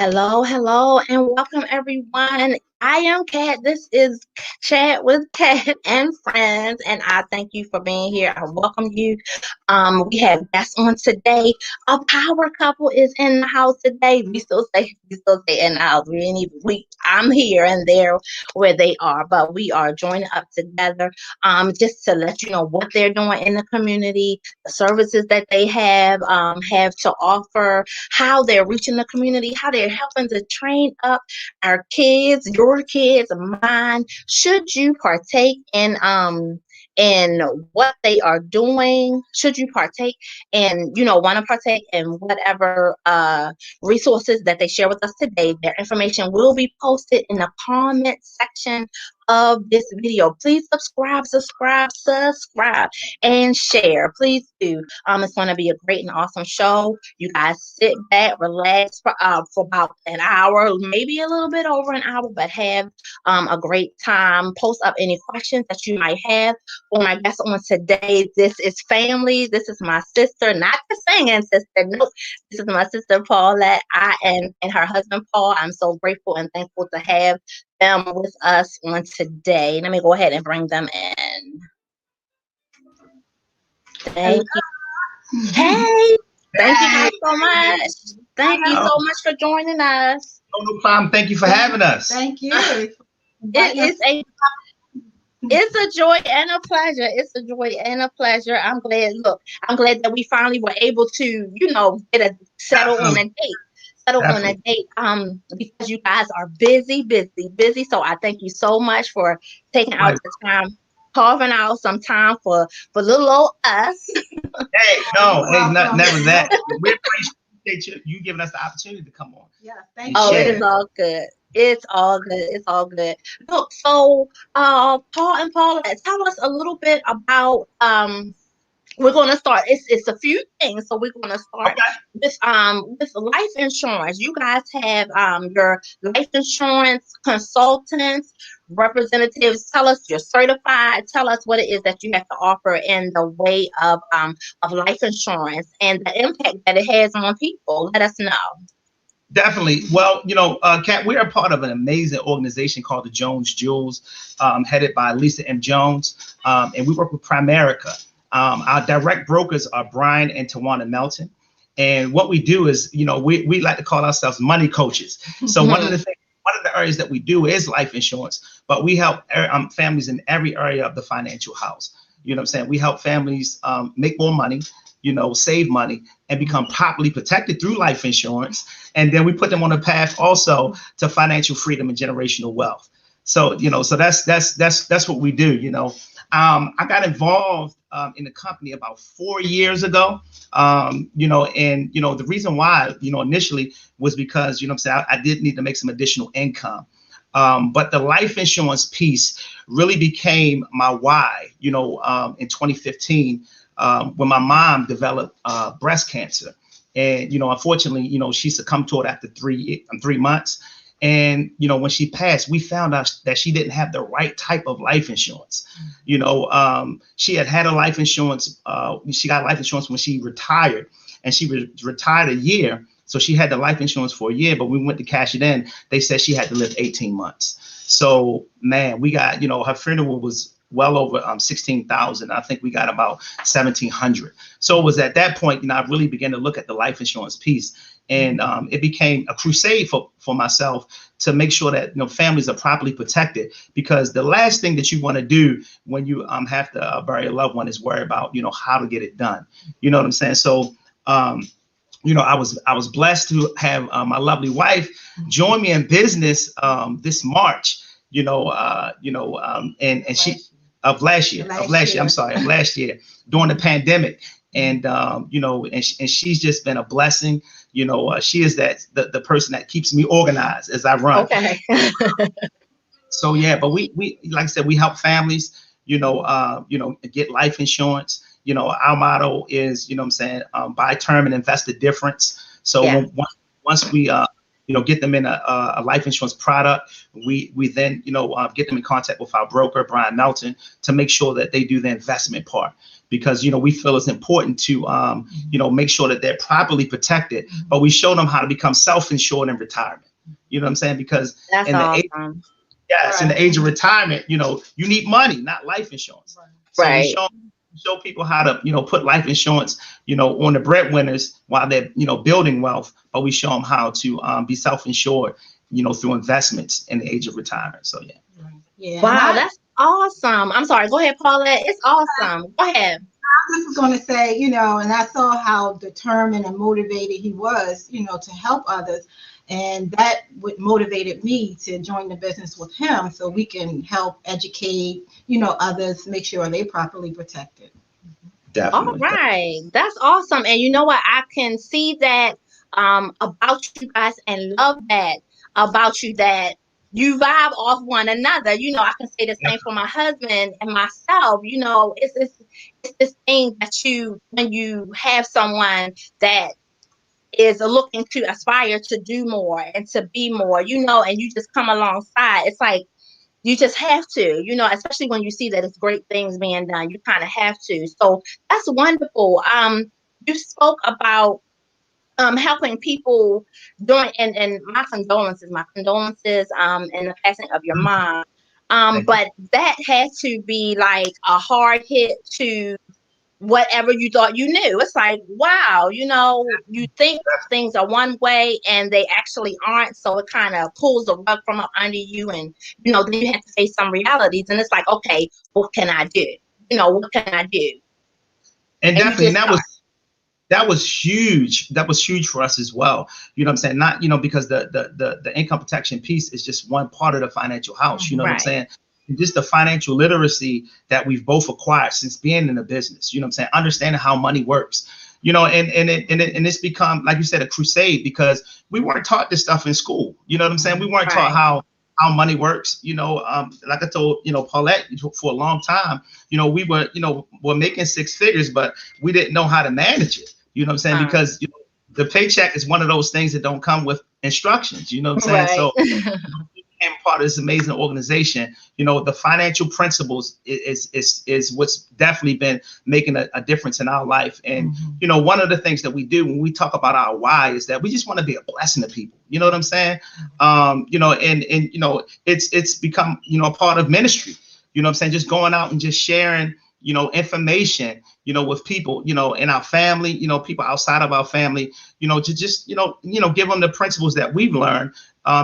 Hello, hello, and welcome everyone. I am Kat. This is Chat with Kat and Friends, and I thank you for being here. I welcome you. We have guests on today. A power couple is in the house today. We still say in the house. We ain't even we. I'm here and they're where they are, but we are joining up together. Just to let you know what they're doing in the community, the services that they have to offer, how they're reaching the community, how they're helping to train up our kids, your kids, mine. Should you partake in what they are doing? Should you partake and want to partake in whatever resources that they share with us today? Their information will be posted in the comment section of this video. Please subscribe, and share. Please do. It's going to be a great and awesome show. You guys sit back, relax for about an hour, maybe a little bit over an hour, but have a great time. Post up any questions that you might have for my guest on today. This is family. This is my sister, not the singing sister. Nope. This is my sister Paulette. And her husband Paul. I'm so grateful and thankful to have them with us on today. Let me go ahead and bring them in. Thank you. Hey, thank you guys so much. Thank you so much for joining us. No problem. Thank you for having us. Thank you. It's a joy and a pleasure. It's a joy and a pleasure. I'm glad. Look, I'm glad that we finally were able to, get a settle on a date. Because you guys are busy. So I thank you so much for taking out the time, carving out some time for little old us. Never that. We appreciate you giving us the opportunity to come on. Yeah, thank you. Oh, it is all good. It's all good. Look, so Paul and Paulette, tell us a little bit about we're going to start. It's a few things, so we're going to start with life insurance. You guys have your life insurance consultants, representatives. Tell us you're certified. Tell us what it is that you have to offer in the way of life insurance and the impact that it has on people. Let us know. Definitely. Well, Kat, we're a part of an amazing organization called the Jones Jewels, headed by Lisa M. Jones, and we work with Primerica. Our direct brokers are Brian and Tawana Melton. And what we do is, we like to call ourselves money coaches. So one of the areas that we do is life insurance, but we help families in every area of the financial house. You know what I'm saying? We help families make more money, save money and become properly protected through life insurance. And then we put them on a path also to financial freedom and generational wealth. So, so that's what we do. I got involved in the company about 4 years ago, and the reason why, initially was because, I did need to make some additional income. But the life insurance piece really became my why, in 2015, when my mom developed breast cancer. And, unfortunately, she succumbed to it after 3 months. And, when she passed, we found out that she didn't have the right type of life insurance. She had a life insurance. She got life insurance when she retired, and she retired a year. So she had the life insurance for a year, but we went to cash it in. They said she had to live 18 months. So, man, we got, her funeral was well over 16,000. I think we got about 1,700. So it was at that point, I really began to look at the life insurance piece. And it became a crusade for myself to make sure that families are properly protected, because the last thing that you want to do when you have to bury a loved one is worry about how to get it done. You know what I'm saying? So I was blessed to have my lovely wife join me in business this March. And she of last year during the pandemic. And and she's just been a blessing. She is the person that keeps me organized as I run. Okay. So yeah, but we like I said, we help families, get life insurance. Our motto is, buy term and invest the difference. So once we get them in a life insurance product, we then get them in contact with our broker, Brian Melton, to make sure that they do the investment part. because, you know, we feel it's important to, you know, make sure that they're properly protected, but we show them how to become self-insured in retirement. You know what I'm saying? Because That's in the age, awesome. yes, in the age of retirement, you know, you need money, not life insurance. So we Right. show people how to, you know, put life insurance, you know, on the breadwinners while they're, you know, building wealth, but we show them how to be self-insured, you know, through investments in the age of retirement. So yeah. Yeah. Wow, that's awesome. I'm sorry. Go ahead, Paulette. It's awesome. Go ahead. I was going to say, you know, and I saw how determined and motivated he was, you know, to help others. And that what motivated me to join the business with him so we can help educate, you know, others, make sure they're properly protected. All Definitely. right. That's awesome. And you know what? I can see that about you guys and love that about you, that you vibe off one another. You know, I can say the same for my husband and myself. You know, it's this thing that you, when you have someone that is looking to aspire to do more and to be more, you know, and you just come alongside. It's like you just have to, you know, especially when you see that it's great things being done, you kind of have to. So that's wonderful. You spoke about helping people during, and my condolences in the passing of your mom. But that had to be like a hard hit to whatever you thought you knew. It's like, wow, you know, you think things are one way and they actually aren't. So it kind of pulls the rug from up under you, and, you know, then you have to face some realities. And it's like, okay, what can I do? You know, what can I do? And And definitely, you just start. that was huge. That was huge for us as well. You know what I'm saying? Not, you know, because the income protection piece is just one part of the financial house. You know what I'm Right. saying? And just the financial literacy that we've both acquired since being in the business. You know what I'm saying? Understanding how money works. You know, and it's become, like you said, a crusade, because we weren't taught this stuff in school. You know what I'm saying? We weren't taught Right. how money works. You know, like I told, you know, Paulette, for a long time, you know, we were, you know, we're making six figures, but we didn't know how to manage it. You know what I'm saying? Because, you know, the paycheck is one of those things that don't come with instructions. You know what I'm saying? Right. So we became part of this amazing organization. You know, the financial principles is what's definitely been making a difference in our life. And, you know, one of the things that we do when we talk about our why is that we just want to be a blessing to people. You know what I'm saying? You know, and you know, it's become, you know, a part of ministry. You know what I'm saying? Just going out and just sharing, you know, information, you know, with people, you know, in our family, you know, people outside of our family, you know, to just, you know, give them the principles that we've learned,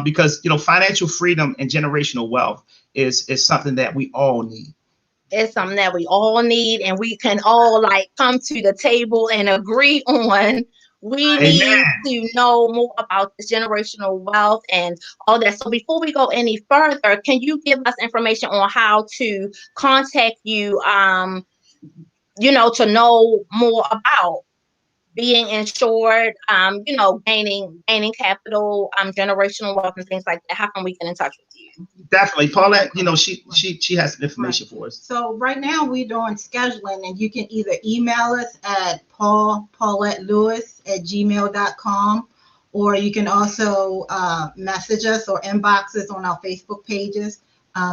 because, you know, financial freedom and generational wealth is something that we all need. It's something that we all need, and we can all like come to the table and agree on. We Amen. need to know more about this generational wealth and all that. So before we go any further, can you give us information on how to contact you, you know, to know more about being insured, you know, gaining capital, generational wealth and things like that? How can we get in touch with you? Definitely. Paulette, you know, she has some information for us. So right now we're doing scheduling, and you can either email us at paulettelewis@gmail.com, or you can also message us or inbox us on our Facebook pages.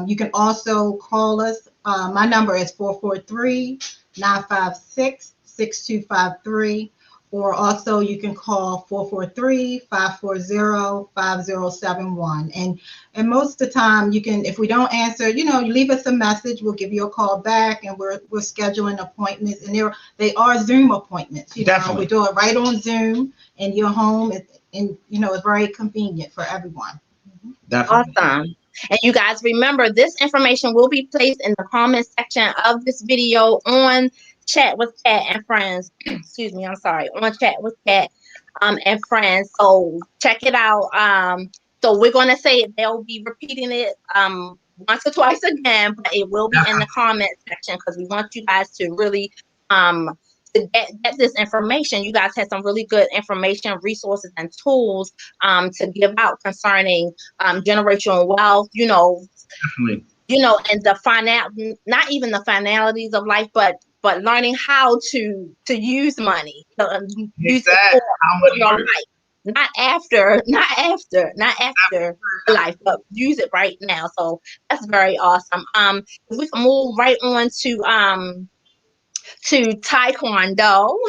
You can also call us. My number is 443-956-6253. Or also you can call 443-540-5071. And most of the time you can, if we don't answer, you know, you leave us a message, we'll give you a call back, and we're scheduling appointments, and they are Zoom appointments. You know, we do it right on Zoom in your home, and you know, it's very convenient for everyone. Definitely. Awesome. And you guys remember, this information will be placed in the comment section of this video on Chat with Kat and Friends. Excuse me, I'm sorry. On Chat with Kat and Friends. So check it out. So we're gonna say it, they'll be repeating it once or twice again, but it will be in the comment section, because we want you guys to really to get this information. You guys had some really good information, resources, and tools to give out concerning generational wealth, you know. Definitely. You know, and the not even the finalities of life, but learning how to use money, use it for How money your works. life, not after life, but use it right now. So that's very awesome. If we can move right on to to Taekwondo. Oh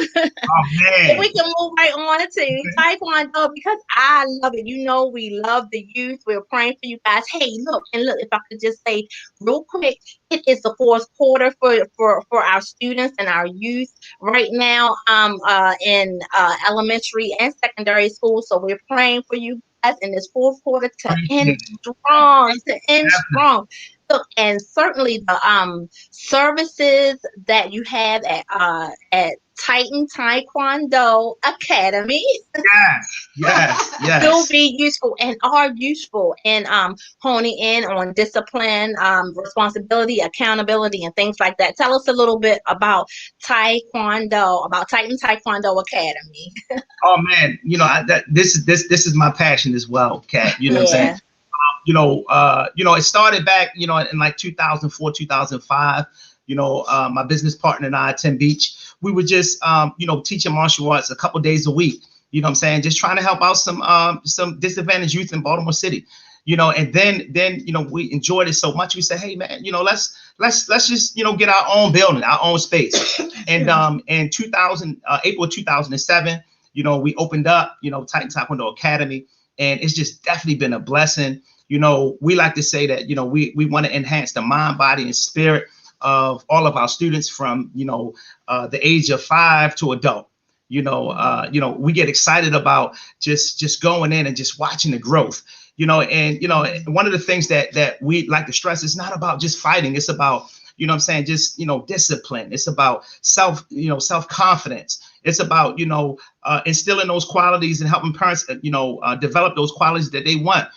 man. And we can move right on to Taekwondo because I love it. You know, we love the youth. We're praying for you guys. Hey, look, if I could just say real quick, it is the fourth quarter for our students and our youth right now in elementary and secondary school. So we're praying for you guys in this fourth quarter to end strong. Look, and certainly the services that you have at Titan Taekwondo Academy yes. will be useful and are useful in honing in on discipline, responsibility, accountability, and things like that. Tell us a little bit about Taekwondo, about Titan Taekwondo Academy. Oh man, this is my passion as well, Kat. You know what I'm saying? It started back, in like 2004, 2005. My business partner and I at Tim Beach, we were just, teaching martial arts a couple days a week. You know what I'm saying? Just trying to help out some disadvantaged youth in Baltimore City. And then we enjoyed it so much. We said, hey man, let's just get our own building, our own space. And in April 2007, we opened up, Titan Taekwondo Academy, and it's just definitely been a blessing. We like to say that, we want to enhance the mind, body, and spirit of all of our students from, the age of 5 to adult. We get excited about just going in and just watching the growth, and one of the things that we like to stress is not about just fighting. It's about, just, discipline. It's about self-confidence. It's about, instilling those qualities and helping parents, develop those qualities that they want,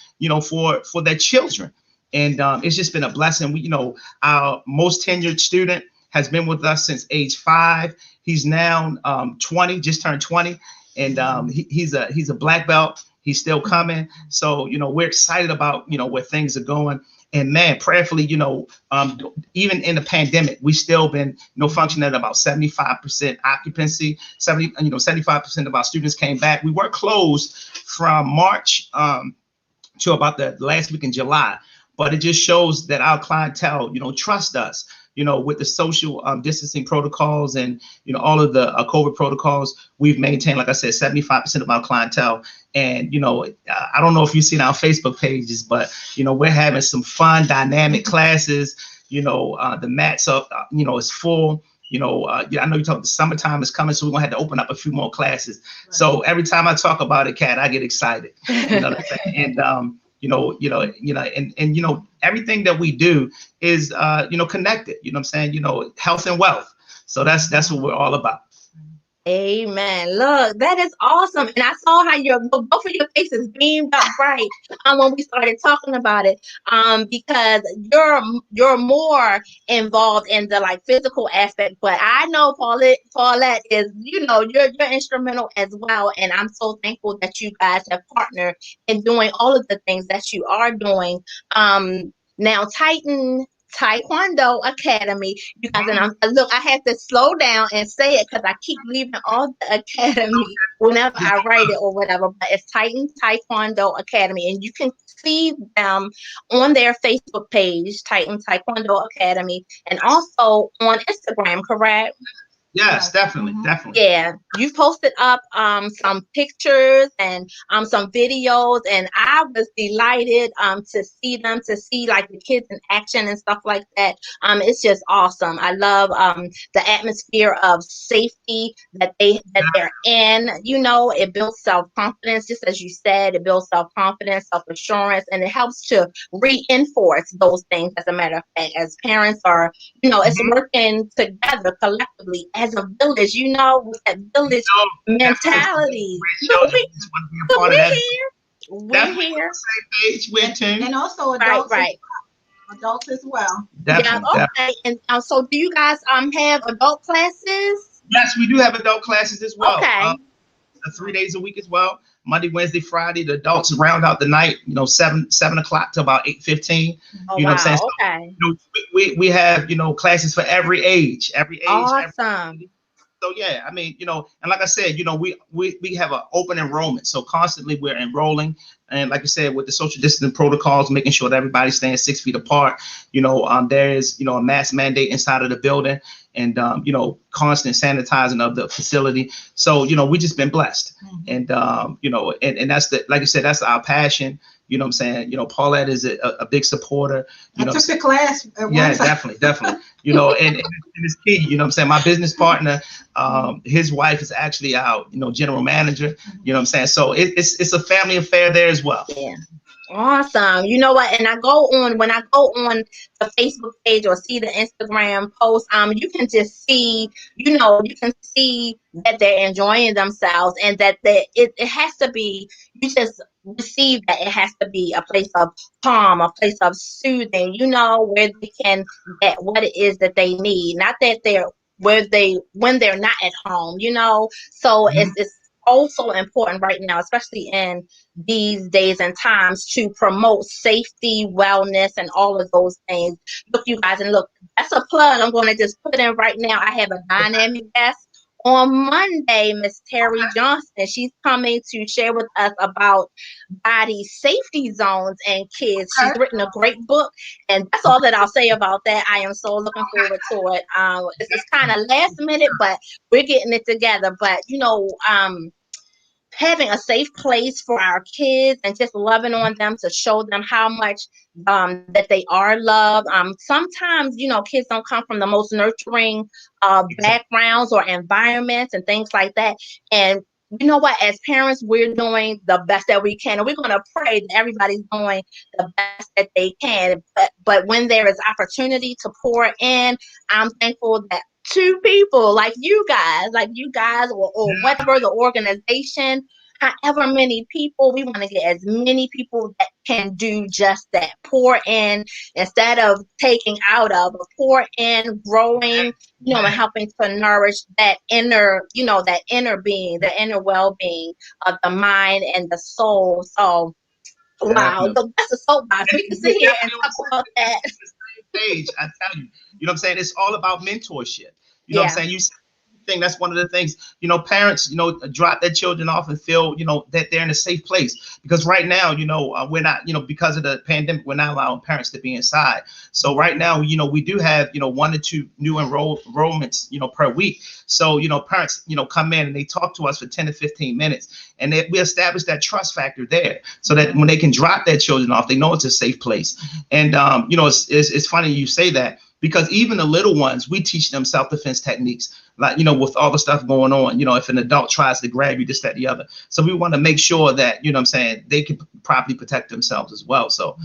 for their children. And it's just been a blessing. Our most tenured student has been with us since age 5. He's now 20, just turned 20, and he's a black belt. He's still coming. So, we're excited about, where things are going. And man, prayerfully, even in the pandemic, we still been, functioning at about 75% occupancy. 75% of our students came back. We were closed from March to about the last week in July. But it just shows that our clientele, trust us, with the social distancing protocols and, all of the COVID protocols. We've maintained, like I said, 75% of our clientele. And, I don't know if you've seen our Facebook pages, but, we're having some fun, dynamic classes. The mats up, is full. I know you talk. The summertime is coming, so we're gonna have to open up a few more classes. Right. So every time I talk about it, Kat, I get excited. And and everything that we do is connected. Health and wealth. So that's what we're all about. Amen. Look, that is awesome. And I saw how both of your faces beamed up bright when we started talking about it. Because you're more involved in the physical aspect, but I know Paulette is, you're instrumental as well. And I'm so thankful that you guys have partnered in doing all of the things that you are doing. Now Titan Taekwondo Academy, you guys, and look, I have to slow down and say it because I keep leaving all the academy whenever I write it or whatever, but it's Titan Taekwondo Academy, and you can see them on their Facebook page, Titan Taekwondo Academy, and also on Instagram, correct? Yes, definitely. Yeah, you posted up some pictures and some videos, and I was delighted to see them, to see the kids in action and stuff like that. It's just awesome. I love the atmosphere of safety that they're in. It builds self-confidence, just as you said. It builds self-confidence, self-assurance, and it helps to reinforce those things. As a matter of fact, as parents are, it's working together collectively as a village, with that village mentality. We're here. Same page, we're tuned. And also adults, right. Adults as well. Definitely. Yeah, okay. And so, do you guys have adult classes? Yes, we do have adult classes as well. Okay. 3 days a week as well. Monday, Wednesday, Friday. The adults round out the night. 7 o'clock to about 8:15. Oh, what I'm saying? So, okay. We have classes for every age. Awesome. So yeah, I mean, and like I said, we have an open enrollment, so constantly we're enrolling, and like I said, with the social distancing protocols, making sure that everybody's staying 6 feet apart. There is a mask mandate inside of the building, and you know, constant sanitizing of the facility. So, you know, we just been blessed. And you know, and that's the, like I said, that's our passion. You know what I'm saying? You know, Paulette is a big supporter. You know, I took the class at yeah, one time. definitely. You know, and it's key. You know what I'm saying? My business partner, his wife is actually our, you know, general manager. You know what I'm saying? So it's a family affair there as well. Yeah. Awesome. You know what? And when I go on the Facebook page or see the Instagram post, you can just see, you know, you can see that they're enjoying themselves, and that it has to be, you just receive that it has to be a place of calm, a place of soothing, you know, where they can get what it is that they need. Not that when they're not at home, you know. So it's also important right now, especially in these days and times, to promote safety, wellness, and all of those things. Look, you guys, and look, that's a plug I'm going to just put in right now. I have a dynamic guest on Monday, Miss Terry Johnson. She's coming to share with us about body safety zones and kids. She's written a great book, and that's all that I'll say about that. I am so looking forward to it. It's kind of last minute, but we're getting it together. But you know, having a safe place for our kids and just loving on them to show them how much that they are loved. Sometimes, you know, kids don't come from the most nurturing backgrounds or environments and things like that. And you know what? As parents, we're doing the best that we can, and we're going to pray that everybody's doing the best that they can. But when there is opportunity to pour in, I'm thankful that two people like you guys, or whatever the organization, however many people, we want to get as many people that can do just that. Pour in instead of taking out of, but pour in, growing, you know, and helping to nourish that inner, you know, that inner being, the inner well-being of the mind and the soul. So, wow, that's a soapbox. We can sit here and talk about that. Page, I tell you, you know what I'm saying? It's all about mentorship. You know what I'm saying? You think that's one of the things, you know, parents, you know, drop their children off and feel, you know, that they're in a safe place, because right now, you know, we're not, you know, because of the pandemic, we're not allowing parents to be inside. So right now, you know, we do have, you know, 1 to 2 new enrollments, you know, per week. So, you know, parents, you know, come in and they talk to us for 10 to 15 minutes, and we establish that trust factor there, so that when they can drop their children off, they know it's a safe place. And, you know, it's funny you say that, because even the little ones, we teach them self-defense techniques, like, you know, with all the stuff going on, you know, if an adult tries to grab you, this, that, the other. So we want to make sure that, you know what I'm saying, they can properly protect themselves as well. So,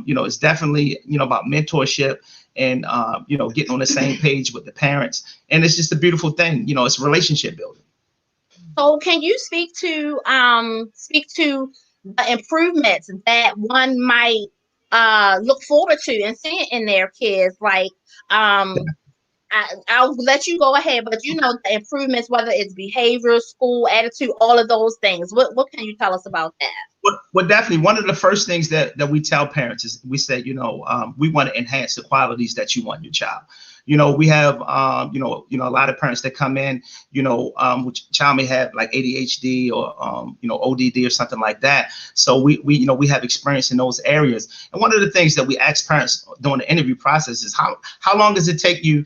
you know, it's definitely, you know, about mentorship and, you know, getting on the same page with the parents. And it's just a beautiful thing. You know, it's relationship building. So can you speak to the improvements that one might look forward to and seeing in their kids? Like, I'll let you go ahead, but you know, the improvements, whether it's behavior, school, attitude, all of those things. What can you tell us about that? Well, definitely one of the first things that we tell parents is, we say, you know, we want to enhance the qualities that you want in your child. You know, we have, you know, a lot of parents that come in, you know, which child may have like ADHD or, you know, ODD or something like that. So we, you know, we have experience in those areas. And one of the things that we ask parents during the interview process is how long does it take you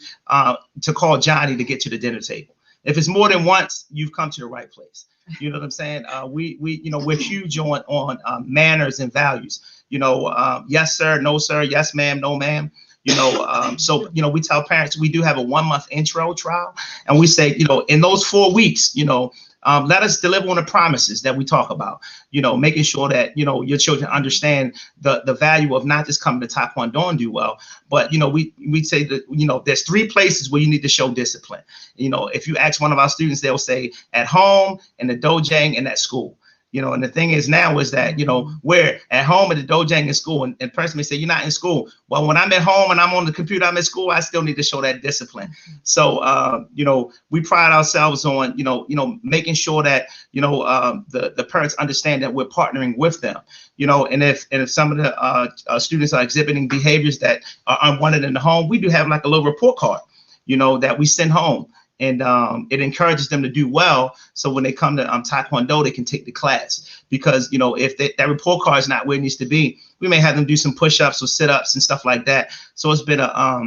to call Johnny to get to the dinner table? If it's more than once, you've come to the right place. You know what I'm saying? We, you know, we're huge on manners and values. You know, yes, sir, no, sir, yes, ma'am, no, ma'am. You know, so, you know, we tell parents we do have a 1-month intro trial, and we say, you know, in those 4 weeks, you know, let us deliver on the promises that we talk about, you know, making sure that, you know, your children understand the value of not just coming to Taekwondo and do well, but, you know, we say that, you know, there's 3 places where you need to show discipline. You know, if you ask one of our students, they'll say at home, in the dojang, and at school. You know, and the thing is now is that, you know, we're at home, at the dojang, in school, and the person may say, you're not in school. Well, when I'm at home and I'm on the computer, I'm at school, I still need to show that discipline. So, you know, we pride ourselves on, you know, making sure that, you know, the parents understand that we're partnering with them, you know, and if some of the students are exhibiting behaviors that are unwanted in the home, we do have like a little report card, you know, that we send home. And it encourages them to do well. So when they come to Taekwondo, they can take the class. Because, you know, if that report card is not where it needs to be, we may have them do some push-ups or sit-ups and stuff like that. So it's been a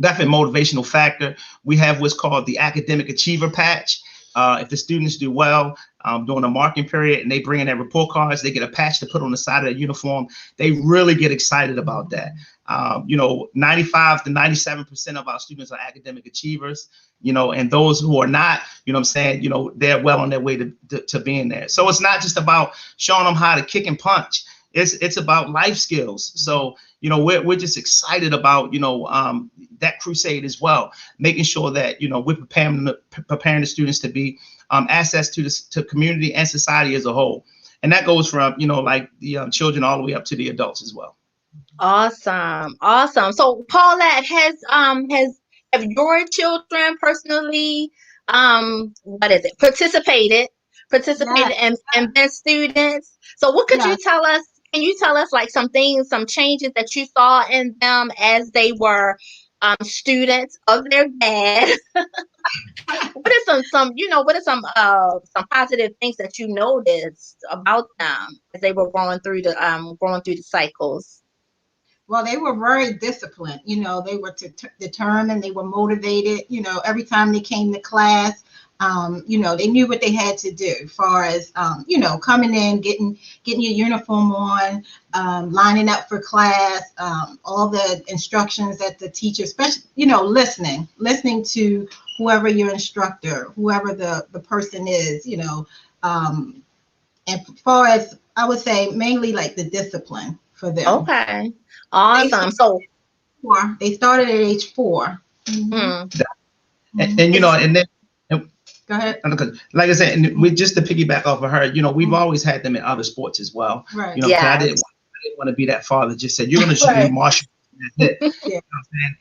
definitely motivational factor. We have what's called the academic achiever patch. If the students do well during a marking period and they bring in their report cards, they get a patch to put on the side of their uniform. They really get excited about that. 95 to 97% of our students are academic achievers, and those who are not, I'm saying, they're well on their way to being there. So it's not just about showing them how to kick and punch. It's about life skills. So, we're just excited about, that crusade as well, making sure that, we're preparing the students to be assets to community and society as a whole. And that goes from, like the children all the way up to the adults as well. Awesome. So Paulette, have your children personally participated Yes. and been students? So what could you Yes. tell us? Can you tell us like some changes that you saw in them as they were students of their dad? What are some positive things that you noticed about them as they were going through the cycles? Well, they were very disciplined. They were determined. They were motivated. Every time they came to class, they knew what they had to do as far as, coming in, getting your uniform on, lining up for class, all the instructions that the teacher, especially, listening to whoever your instructor, whoever the person is, and as far as, I would say, mainly like the discipline for them. Okay. Awesome. So they started at age 4. Mm-hmm. And then go ahead. Like I said, and we just to piggyback off of her, we've always had them in other sports as well. Right. Yes. I didn't want to be that father just said you're going to do martial. Yeah.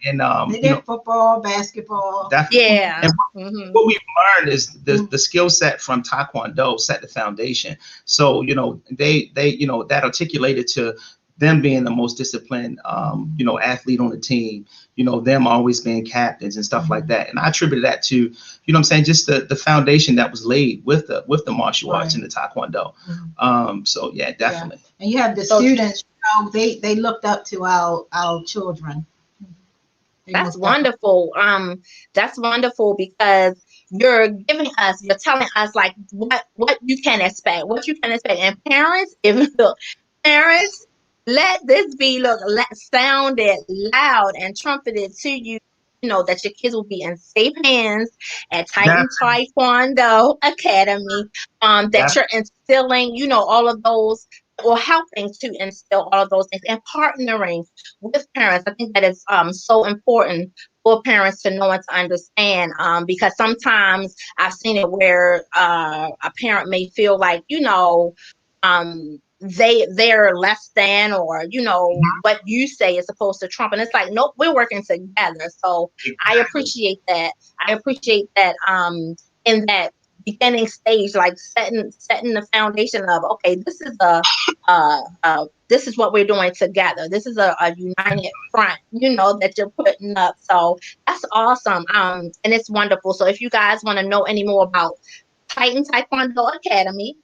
And they did football, basketball. Yeah. And what we've learned is the skill set from Taekwondo set the foundation. So they that articulated to them being the most disciplined athlete on the team, them always being captains and stuff like that. And I attributed that to, just the foundation that was laid with the martial arts and the Taekwondo. So yeah, definitely. Yeah. And you have the students, they looked up to our children. That's wonderful. That's wonderful because you're telling us like what you can expect, And parents, parents, let this be sounded loud and trumpeted to you, that your kids will be in safe hands at Titan Taekwondo Academy. That you're instilling, all of those, or helping to instill all of those things, and partnering with parents. I think that is so important for parents to know and to understand, because sometimes I've seen it where a parent may feel like, they're less than, or what you say is supposed to trump, and it's like, nope, we're working together. So I appreciate that in that beginning stage, like setting the foundation of, okay, this is what we're doing together. This is a united front, that you're putting up. So that's awesome. And it's wonderful. So if you guys want to know any more about Titan Taekwondo Academy,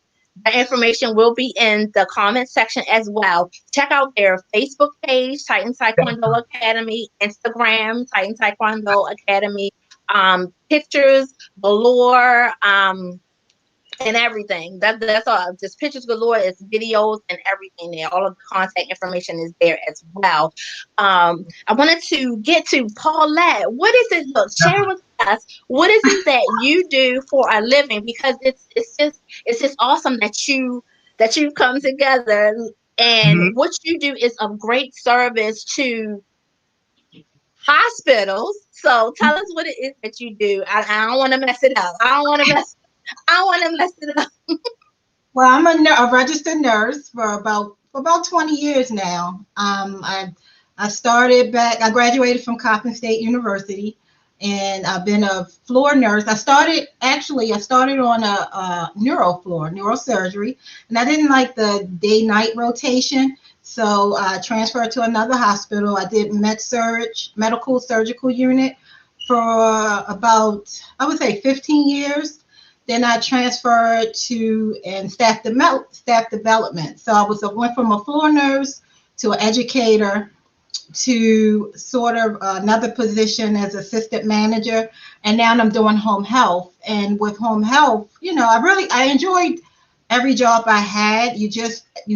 the information will be in the comment section as well. Check out their Facebook page, Titan Taekwondo Academy, Instagram, Titan Taekwondo Academy, pictures galore, and everything. That's all. Just pictures galore. It's videos and everything there. All of the contact information is there as well. I wanted to get to Paulette. What is it? Look, share with us. What is it that you do for a living? Because it's just awesome that you come together, and what you do is of great service to hospitals. So tell us what it is that you do. I don't want to mess it up. I don't want to mess it up. Well, I'm a registered nurse for about 20 years now. I started back. I graduated from Coppin State University, and I've been a floor nurse. I started on a neuro floor, neurosurgery, and I didn't like the day-night rotation, so I transferred to another hospital. I did medical surgical unit for about, I would say, 15 years. Then I transferred to staff development. So I went from a floor nurse to an educator to sort of another position as assistant manager, and now I'm doing home health. And with home health, I enjoyed every job I had. You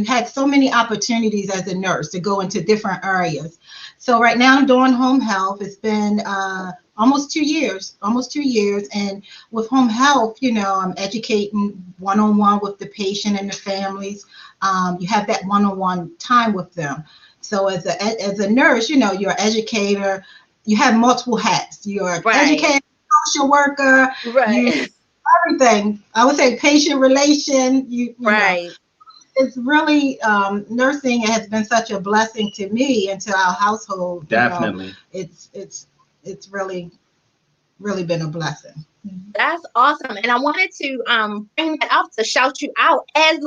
had so many opportunities as a nurse to go into different areas. So right now I'm doing home health. It's been almost 2 years. And with home health, I'm educating one-on-one with the patient and the families. You have that one-on-one time with them. So as a nurse, you're an educator. You have multiple hats. You're an educator, social worker, everything. I would say patient relation. You know, it's really nursing has been such a blessing to me and to our household. Definitely, it's really been a blessing. That's awesome, and I wanted to bring that up to shout you out as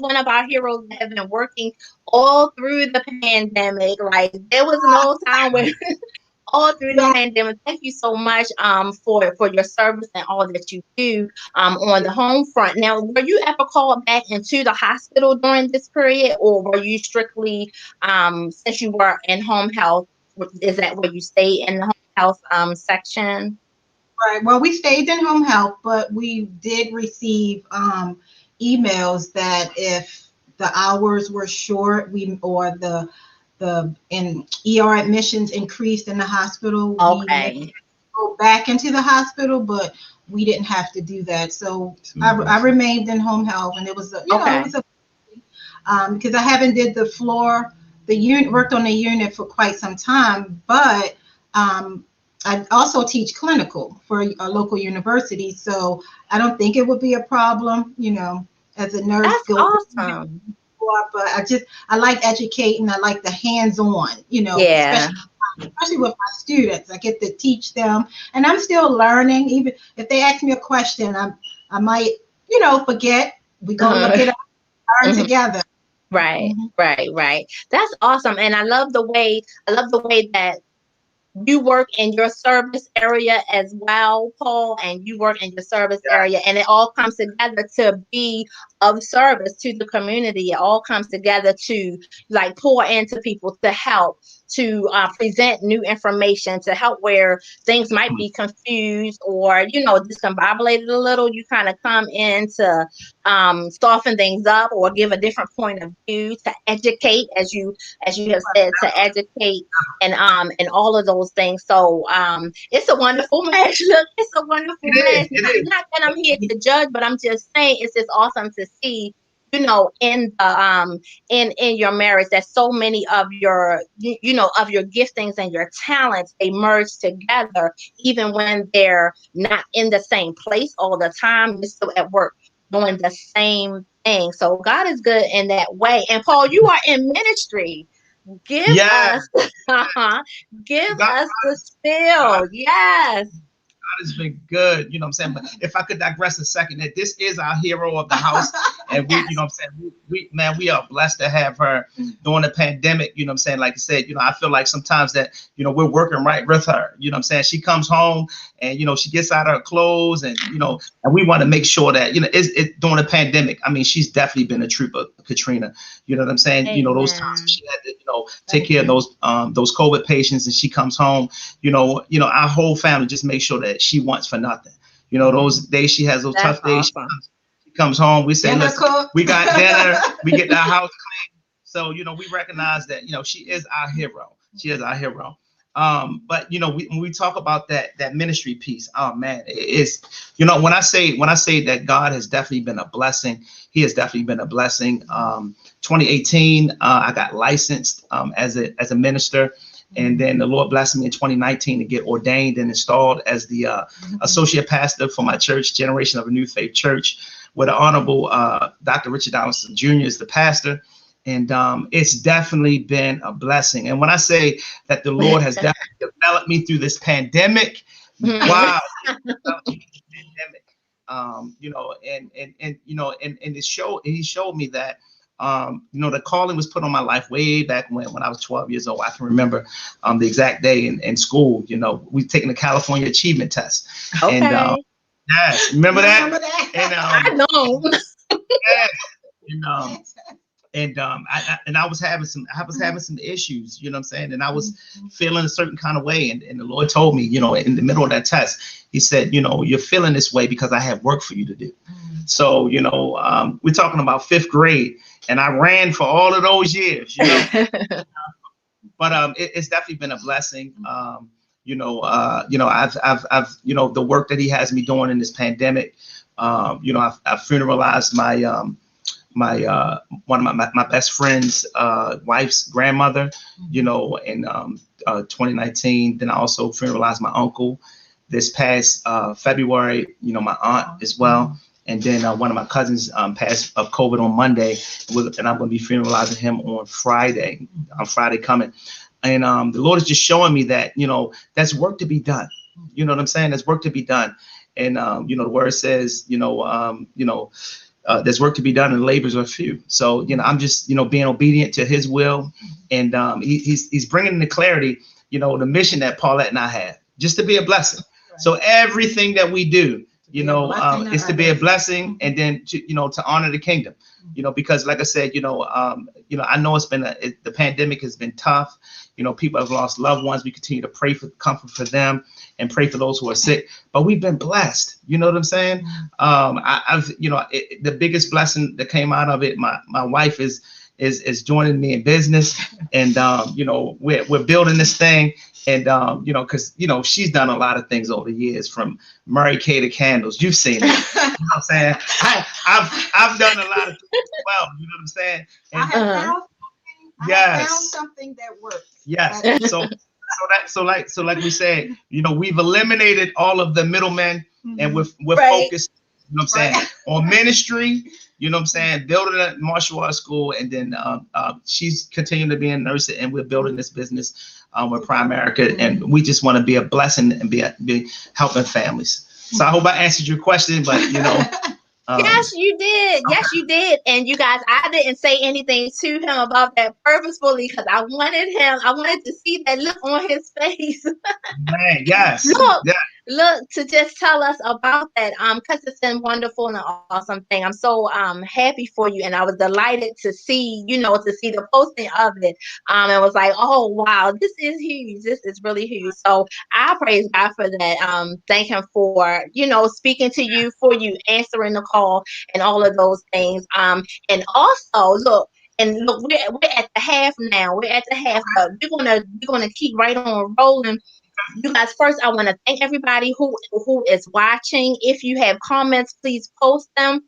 one of our heroes that have been working all through the pandemic. Like there was no time where all through the pandemic. Thank you so much for your service and all that you do on the home front. Now, were you ever called back into the hospital during this period, or were you strictly since you were in home health? Is that where you stayed in the home health section? Right. Well, we stayed in home health, but we did receive emails that if the hours were short, or the ER admissions increased in the hospital, we may go back into the hospital, but we didn't have to do that. So I remained in home health, and it was because I haven't did the unit, worked on the unit for quite some time, but I also teach clinical for a local university, so I don't think it would be a problem, as a nurse. That's awesome. But I like educating. I like the hands-on, especially with my students. I get to teach them, and I'm still learning. Even if they ask me a question, I might, forget. We go look it up, learn together. Right. That's awesome, and I love the way that you work in your service area as well, Paul, and you work in your service area, and it all comes together to be of service to the community. It all comes together to like pour into people, to help, to present new information, to help where things might be confused or discombobulated a little. You kind of come in to soften things up or give a different point of view, to educate, as you have said, to educate and all of those things. So it's a wonderful match. Look, it's a wonderful match. Not that I'm here to judge, but I'm just saying it's just awesome to see, in the in your marriage, that so many of your of your giftings and your talents, they merge together, even when they're not in the same place all the time. You're still at work doing the same thing. So God is good in that way. And Paul, you are in ministry. Give us the spill. Yes. God has been good, you know what I'm saying? But if I could digress a second, that this is our hero of the house. And we, you know what I'm saying? We are blessed to have her during the pandemic, you know what I'm saying? Like I said, I feel like sometimes that, we're working right with her, you know what I'm saying? She comes home and, she gets out of her clothes and, and we want to make sure that, it's during the pandemic. I mean, she's definitely been a trooper, Katrina, you know what I'm saying? Amen. Those times she had to, take care of those COVID patients, and she comes home, our whole family just make sure that she wants for nothing. Those days she has those tough days. Awesome. She comes home, we say, listen, we got dinner, we get the house clean. So, we recognize that, she is our hero. She is our hero. But when we talk about that ministry piece, oh man, it's when I say that God has definitely been a blessing, he has definitely been a blessing. 2018, I got licensed as a minister. And then the Lord blessed me in 2019 to get ordained and installed as the associate pastor for my church, Generation of a New Faith Church, where the Honorable Dr. Richard Donaldson Jr. is the pastor. And it's definitely been a blessing. And when I say that the Lord has definitely developed me through this pandemic, wow, he showed me that the calling was put on my life way back when I was 12 years old. I can remember the exact day in school. We've taken the California Achievement Test. Okay. And yes, remember that? And, I know. Yes, And I was having some issues, you know what I'm saying? And I was feeling a certain kind of way. And the Lord told me, you know, in the middle of that test, he said, you know, you're feeling this way because I have work for you to do. So, you know, we're talking about 5th grade, and I ran for all of those years, you know. But it's definitely been a blessing. You know, I've you know, the work that he has me doing in this pandemic. You know, I've funeralized one of my best friend's wife's grandmother, you know, in 2019. Then I also funeralized my uncle this past February, you know, my aunt as well. And then one of my cousins passed of COVID on Monday, and I'm going to be funeralizing him on Friday coming. And the Lord is just showing me that, you know, that's work to be done. You know what I'm saying? There's work to be done. And, you know, the word says, you know, there's work to be done and labors are few. So, you know, I'm just, you know, being obedient to his will. And he's bringing the clarity, you know, the mission that Paulette and I have, just to be a blessing. Right. So everything that we do, you know, is to be a blessing, and then to, you know, to honor the kingdom, you know, because like I said, you know, I know it's been the pandemic has been tough. You know, people have lost loved ones. We continue to pray for comfort for them and pray for those who are sick. But we've been blessed. You know what I'm saying? I've you know, the biggest blessing that came out of it, my wife is joining me in business, and you know, we're building this thing. And, you know, because, you know, she's done a lot of things over the years, from Mary Kay to candles. You've seen it. You know what I'm saying? I've done a lot of things as well. You know what I'm saying? And, I have found something that works. Yes. So like we said, you know, we've eliminated all of the middlemen, and we're focused, you know what I'm saying, on ministry. You know what I'm saying? Building a martial arts school, and then she's continuing to be a nurse, and we're building this business with Primerica, and we just want to be a blessing and be helping families. So I hope I answered your question, but you know. Yes, you did. Yes, you did. And you guys, I didn't say anything to him about that purposefully, because I wanted to see that look on his face. Man, yes. Look, to just tell us about that, because it's been wonderful and an awesome thing. I'm so happy for you, and I was delighted to see, you know, to see the posting of it. And was like, oh wow, this is huge. This is really huge. So I praise God for that. Thank him for, you know, speaking to you, for you answering the call, and all of those things. And also look, we're at the half now. We're at the half, but we're gonna keep right on rolling. You guys, first, I want to thank everybody who is watching. If you have comments, please post them.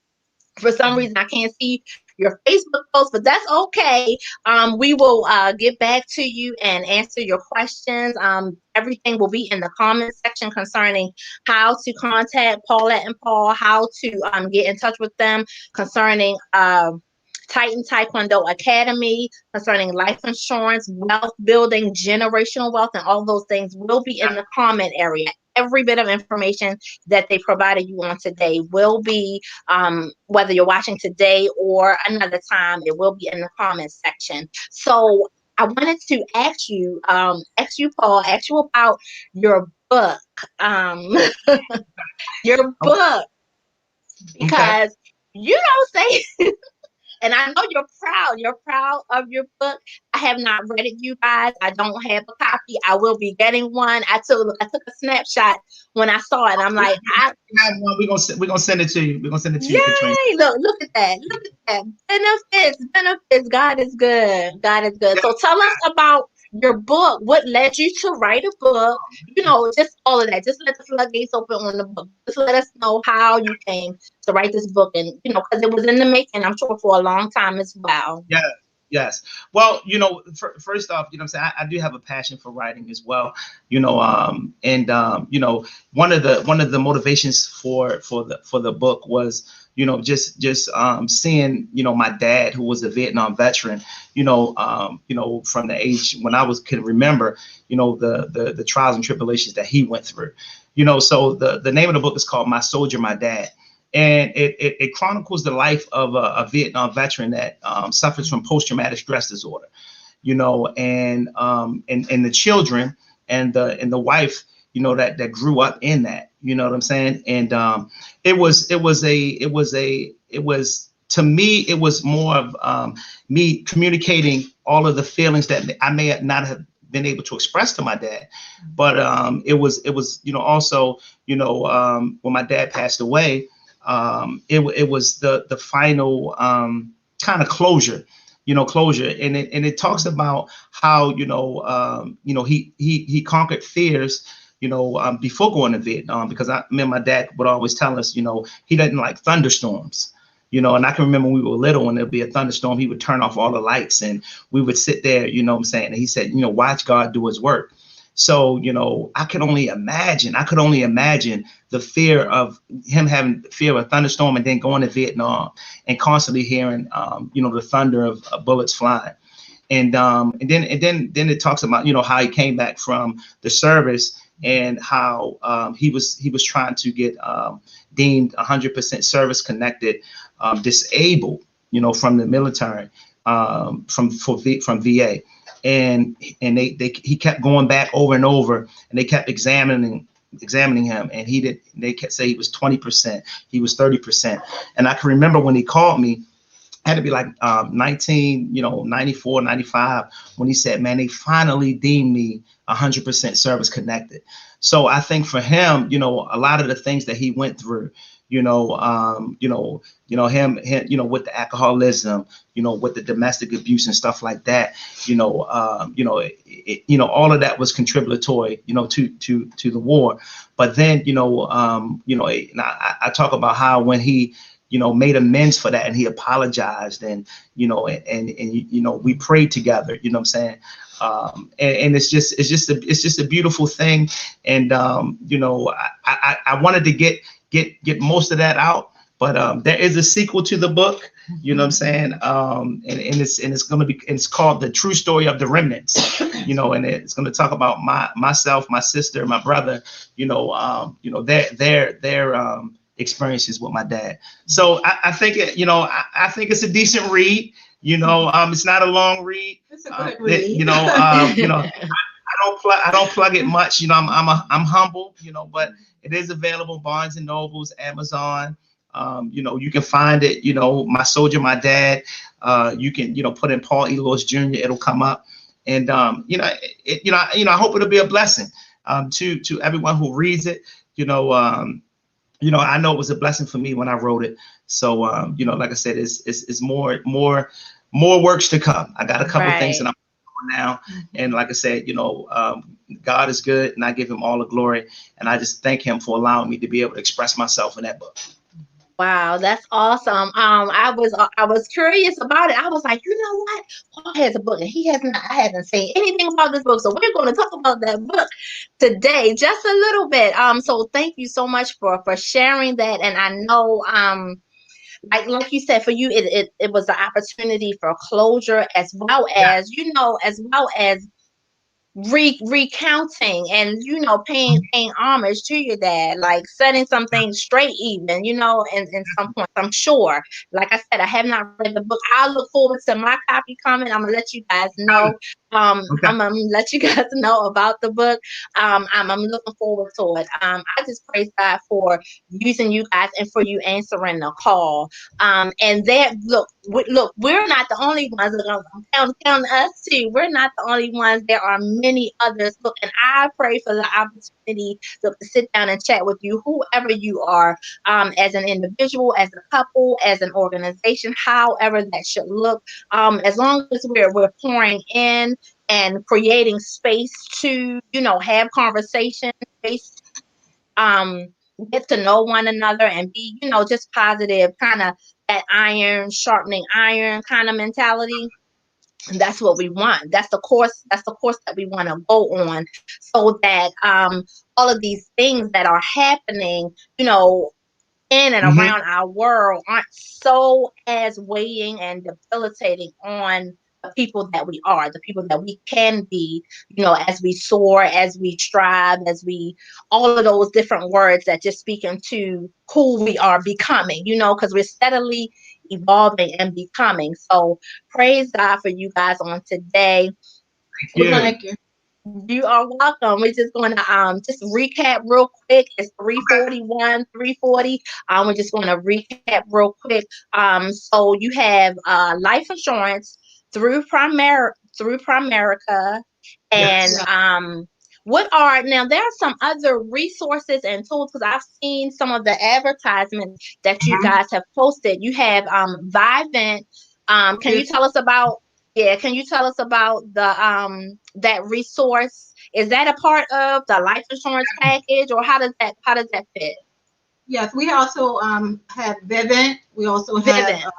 For some reason, I can't see your Facebook post, but that's okay. We will get back to you and answer your questions. Everything will be in the comment section concerning how to contact Paulette and Paul, how to get in touch with them concerning Titan Taekwondo Academy, concerning life insurance, wealth building, generational wealth, and all those things will be in the comment area. Every bit of information that they provided you on today will be, whether you're watching today or another time, it will be in the comment section. So I wanted to ask you, Paul, about your book, because you don't say. And I know you're proud of your book. I have not read it, you guys. I don't have a copy. I will be getting one. I took a snapshot when I saw it. I'm like, we're gonna send it to you. We're gonna send it to you, Katrina. Look at that. Benefits. God is good. So tell us about your book. What led you to write a book? You know, just all of that. Just let the floodgates open on the book. Just let us know how you came to write this book, and you know, because it was in the making, I'm sure, for a long time as well. Yes. Well, you know, first off, you know what I'm saying, I do have a passion for writing as well, you know, you know, one of the motivations for the book was, you know, just seeing, you know, my dad, who was a Vietnam veteran, you know, from the age when I could remember, you know, the trials and tribulations that he went through, you know. So the name of the book is called My Soldier, My Dad. And it chronicles the life of a Vietnam veteran that suffers from post-traumatic stress disorder, you know, and the children and the wife, you know, that grew up in that, you know what I'm saying? And it was to me, it was more of me communicating all of the feelings that I may not have been able to express to my dad. But it was, also, when my dad passed away, it was the final kind of closure, and it talks about how, he conquered fears, before going to Vietnam, because me and my dad would always tell us, he didn't like thunderstorms. And I can remember when we were little, when there'd be a thunderstorm, he would turn off all the lights and we would sit there, what I'm saying? And he said, watch God do his work. So, I could only imagine the fear of him having fear of a thunderstorm and then going to Vietnam and constantly hearing, the thunder of bullets flying. And then it talks about, how he came back from the service and how he was trying to get deemed 100% service connected, disabled, from the military, from VA. And he kept going back over and over, and they kept examining him, and they kept saying he was 20%, he was 30%. And I can remember when he called me, had to be like 94, 95, when he said, man, they finally deemed me 100% service connected. So I think for him, a lot of the things that he went through, him, with the alcoholism, with the domestic abuse and stuff like that, all of that was contributory, to the war. But then, I talk about how when he, made amends for that, and he apologized, and we prayed together, what I'm saying? And it's just a beautiful thing. And, I wanted to get most of that out, but there is a sequel to the book, what I'm saying? And it's going to be, it's called The True Story of the Remnants, and it's going to talk about myself, my sister, my brother, their experiences with my dad. So I think I think it's a decent read. It's not a long read. It's a good read. I don't plug it much. I'm humble. But it is available Barnes and Nobles, Amazon. You can find it. My soldier, my dad. You can put in Paul Lewis Jr. It'll come up. And I hope it'll be a blessing to everyone who reads it. I know it was a blessing for me when I wrote it. So, like I said, it's more works to come. I got a couple of things that I'm doing now. And like I said, God is good, and I give him all the glory. And I just thank him for allowing me to be able to express myself in that book. Wow, that's awesome. I was curious about it. I was like, you know what? Paul has a book, and I haven't seen anything about this book. So we're going to talk about that book today, just a little bit. So thank you so much for sharing that. And I know, like you said, for you, it was an opportunity for closure, as well as, recounting and paying homage to your dad, like setting some things straight, even in some point. I'm sure, like I said, I have not read the book. I'll look forward to my copy coming. I'm gonna let you guys know. I'm gonna let you guys know about the book. I'm looking forward to it. I just praise God for using you guys and for you answering the call. And that look, we're not the only ones that are counting us too. We're not the only ones. There are many others. Look, and I pray for the opportunity to sit down and chat with you, whoever you are, as an individual, as a couple, as an organization, however that should look. As long as we're pouring in and creating space to, have conversation, space, get to know one another and be, just positive, kind of that iron sharpening iron kind of mentality. And that's what we want. That's the course that we want to go on, so that all of these things that are happening, in and around our world aren't so as weighing and debilitating on the people that we are, the people that we can be, as we soar, as we strive, as we, all of those different words that just speak into who we are becoming, because we're steadily evolving and becoming. So praise God for you guys on today. Thank you. You are welcome. We're just going to just recap real quick. It's Okay. 341, 340. We're just going to recap real quick. So you have life insurance through Primerica, and Yes. Yeah. what are now? There are some other resources and tools because I've seen some of the advertisements that you Mhm. guys have posted. You have Vivint. Can you tell us about? Yeah, can you tell us about the that resource? Is that a part of the life insurance package, or how does that fit? Yes, we also have Vivint. We also have Vivint.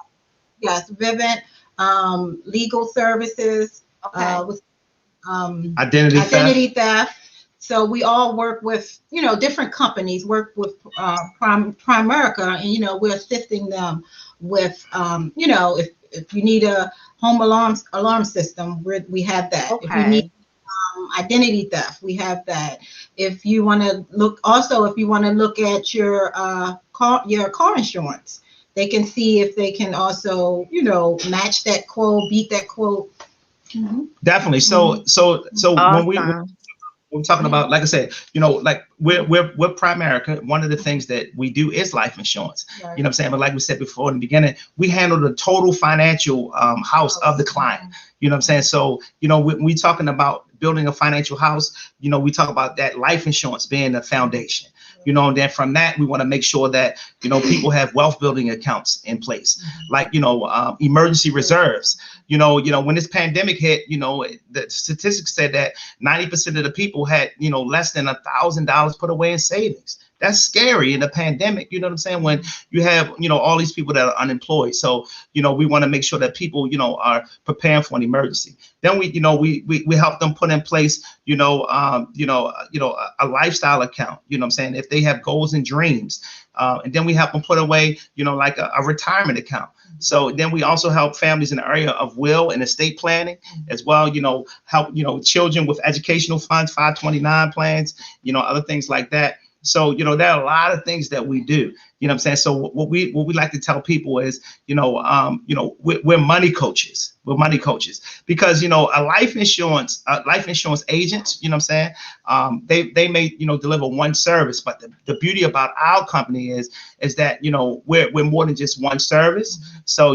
yes, Vivint, legal services, Okay. with um, Identity theft. identity theft. So we all work with, different companies work with Primerica, and we're assisting them with, if you need a home alarm system, we have that. If you need Okay. identity theft, we have that. If you want to look, also if you want to look at your car insurance, they can see if they can also, match that quote, beat that quote. Mm-hmm. Definitely. Mm-hmm. So when Awesome. we're talking Yeah. about, like I said, like we're Primerica. One of the things that we do is life insurance. Right. You know what I'm saying? But like we said before in the beginning, we handle the total financial house of the client. You know what I'm saying? So, when we talking about building a financial house, we talk about that life insurance being the foundation. And then from that, we want to make sure that, people have wealth building accounts in place, like, emergency reserves. When this pandemic hit, the statistics said that 90% of the people had, less than $1,000 put away in savings. That's scary in the pandemic. You know what I'm saying? When you have, all these people that are unemployed. So, we want to make sure that people, are preparing for an emergency. Then we help them put in place, a lifestyle account. You know what I'm saying? If they have goals and dreams, and then we help them put away, like a retirement account. So then we also help families in the area of will and estate planning as well. Help, children with educational funds, 529 plans, other things like that. So, there are a lot of things that we do. You know what I'm saying? So what we like to tell people is, we're money coaches. We're money coaches because, a life insurance agents, you know what I'm saying? They may, deliver one service, but the beauty about our company is that, we're more than just one service. So,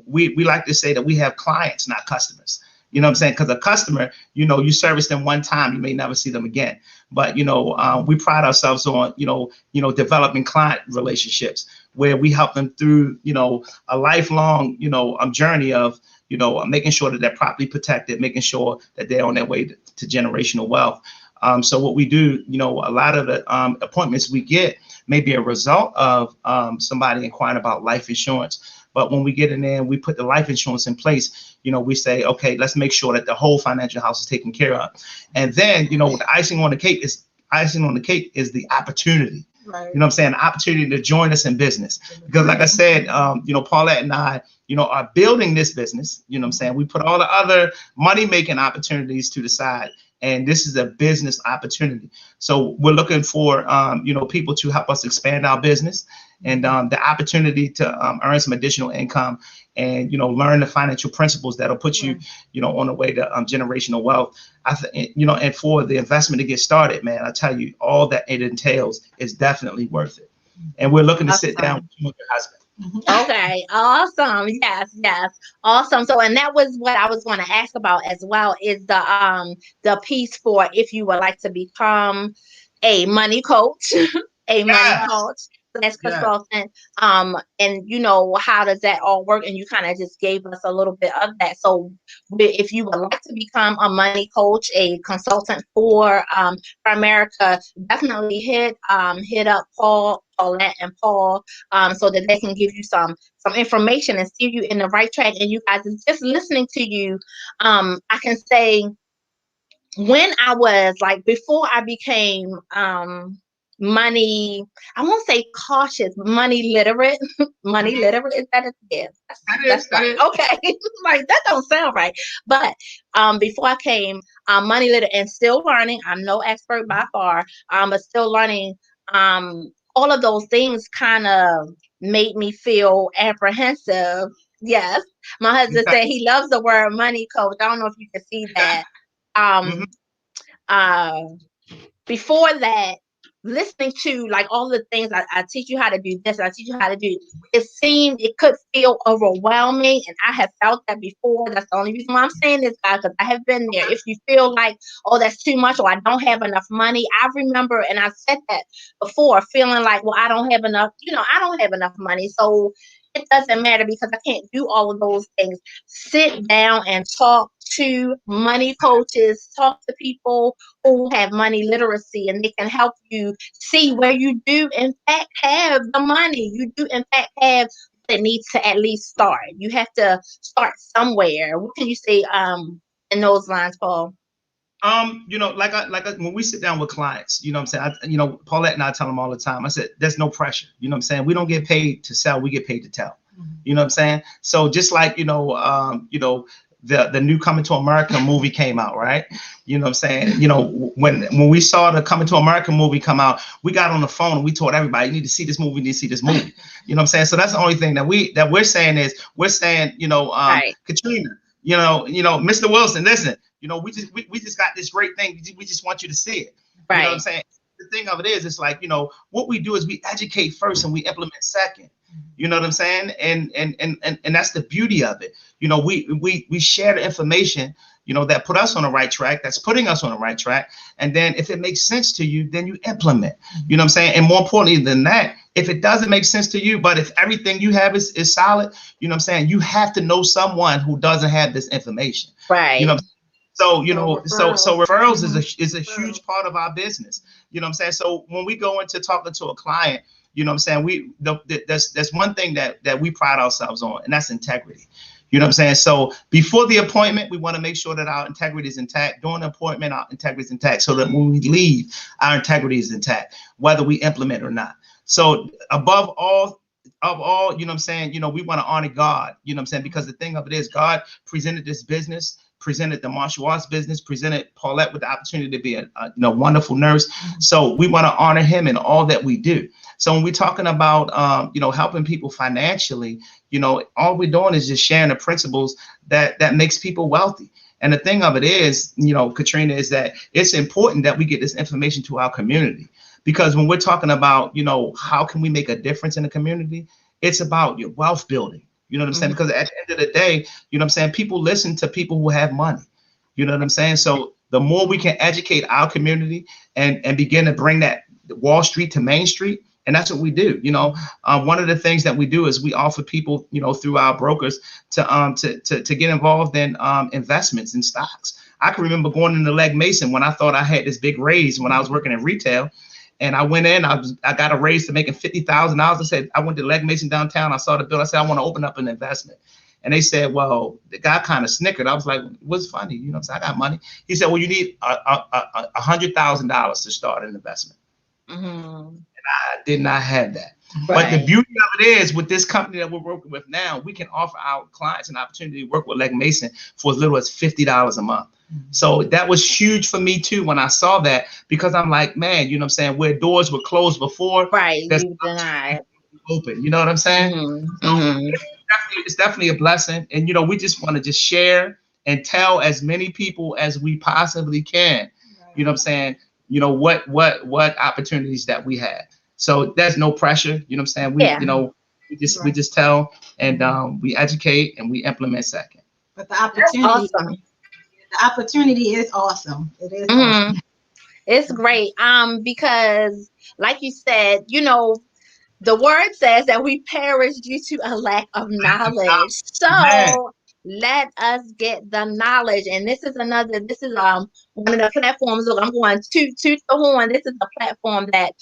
we like to say that we have clients, not customers. You know what I'm saying? Because a customer, you service them one time, you may never see them again. But we pride ourselves on developing client relationships where we help them through a lifelong journey of making sure that they're properly protected, making sure that they're on their way to generational wealth. So what we do, a lot of the appointments we get may be a result of somebody inquiring about life insurance. But when we get in there and we put the life insurance in place, we say, okay, let's make sure that the whole financial house is taken care of. And then, the icing on the cake is the opportunity. Right. You know what I'm saying? The opportunity to join us in business. Because like I said, Paulette and I, are building this business. You know what I'm saying? We put all the other money-making opportunities to the side. And this is a business opportunity. So we're looking for, people to help us expand our business and the opportunity to earn some additional income and, learn the financial principles that'll put you, on the way to generational wealth. And for the investment to get started, man, I tell you, all that it entails is definitely worth it. And we're looking to sit down with you and your husband. Okay, awesome. Yes, yes. Awesome. So and that was what I was going to ask about as well is the piece for if you would like to become a money coach, a money Yes. coach slash Yes. consultant. And how does that all work? And you kind of just gave us a little bit of that. So if you would like to become a money coach, a consultant for Primerica, definitely hit up Paul, Paulette, and Paul so that they can give you some information and steer you in the right track. And you guys, just listening to you, I can say when I was like before I became money, I won't say cautious, money literate. Money literate, is that it? Yes, that's That right. is. Okay. Like that don't sound right. But before I came money literate and still learning, I'm no expert by far, but still learning. All of those things kind of made me feel apprehensive. Yes. My husband said he loves the word money coach. I don't know if you can see that. Mhm. Um, before that, listening to like all the things I teach you how to do this, I teach you how to do, it could feel overwhelming, and I have felt that before. That's the only reason why I'm saying this, guys, because I have been there. If you feel like, oh, that's too much, or I don't have enough money, I remember, and I said that before, feeling like, well, I don't have enough, I don't have enough money, so it doesn't matter because I can't do all of those things. Sit down and talk to money coaches, talk to people who have money literacy, and they can help you see where you do in fact have the money. You do in fact have what it needs to at least start. You have to start somewhere. What can you say in those lines, Paul? When we sit down with clients, you know what I'm saying? Paulette and I tell them all the time, I said, there's no pressure. You know what I'm saying? We don't get paid to sell, we get paid to tell. You know what I'm saying? So just like, the new Coming to America movie came out, right? You know what I'm saying? When we saw the Coming to America movie come out, we got on the phone and we told everybody, you need to see this movie, you need to see this movie. You know what I'm saying? So that's the only thing that we're saying is, right. Katrina, Mr. Wilson, listen, we just got this great thing. We just want you to see it. Right. You know what I'm saying? The thing of it is, it's like, what we do is we educate first and we implement second. You know what I'm saying? And that's the beauty of it. We share the information, that put us on the right track, that's putting us on the right track. And then if it makes sense to you, then you implement. You know what I'm saying? And more importantly than that, if it doesn't make sense to you, but if everything you have is solid, you know what I'm saying? You have to know someone who doesn't have this information. Right. So, so referrals is a huge part of our business. You know what I'm saying? So when we go into talking to a client, you know what I'm saying? That's one thing that we pride ourselves on, and that's integrity. You know what I'm saying? So before the appointment, we want to make sure that our integrity is intact. During the appointment, our integrity is intact, so that when we leave, our integrity is intact, whether we implement or not. So above all, you know what I'm saying? We want to honor God, you know what I'm saying? Because the thing of it is, God presented this business, presented the martial arts business, presented Paulette with the opportunity to be a wonderful nurse. So we want to honor him in all that we do. So when we're talking about, helping people financially, all we're doing is just sharing the principles that makes people wealthy. And the thing of it is, Katrina, is that it's important that we get this information to our community, because when we're talking about, how can we make a difference in the community, it's about your wealth building. You know what I'm saying? Because at the end of the day, you know what I'm saying, people listen to people who have money. You know what I'm saying? So the more we can educate our community and begin to bring that Wall Street to Main Street, and that's what we do. One of the things that we do is we offer people, through our brokers to get involved in investments in stocks. I can remember going into Legg Mason when I thought I had this big raise when I was working in retail. And I went in, I got a raise to making $50,000. I said, I went to Legg Mason downtown. I saw the bill. I said, I want to open up an investment. And they said, well, the guy kind of snickered. I was like, what's funny? You know what I'm saying? I got money. He said, well, you need $100,000 to start an investment. And I did not have that. Right. But the beauty of it is, with this company that we're working with now, we can offer our clients an opportunity to work with Legg Mason for as little as $50 a month. So that was huge for me too when I saw that, because I'm like, man, you know what I'm saying, where doors were closed before, right, you denied open. You know what I'm saying? So it's definitely a blessing. And we just want to just share and tell as many people as we possibly can. You know what I'm saying? What opportunities that we have. So there's no pressure. You know what I'm saying? We just tell, and we educate and we implement second. But the opportunity. Awesome. The opportunity is awesome. It is awesome. It's great. Because like you said, the word says that we perish due to a lack of knowledge. So let us get the knowledge. And this is one of the platforms. Look, I'm going to the horn. This is a platform that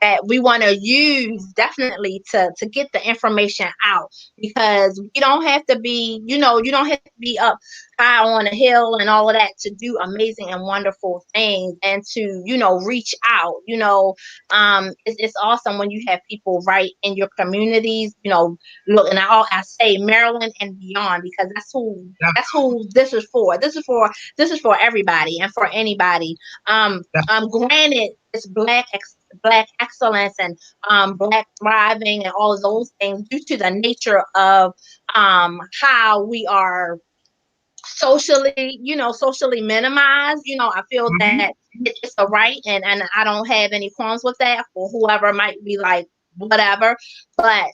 that we want to use definitely to get the information out, because you don't have to be, you don't have to be up high on a hill and all of that to do amazing and wonderful things and to, reach out. It's awesome when you have people right in your communities, look, and I say Maryland and beyond, because that's who this is for. This is for everybody and for anybody. Granted, it's black excellence and black thriving and all of those things due to the nature of how we are socially, socially minimized. I feel Mhm. that it's a right, and I don't have any qualms with that for whoever might be like, whatever. But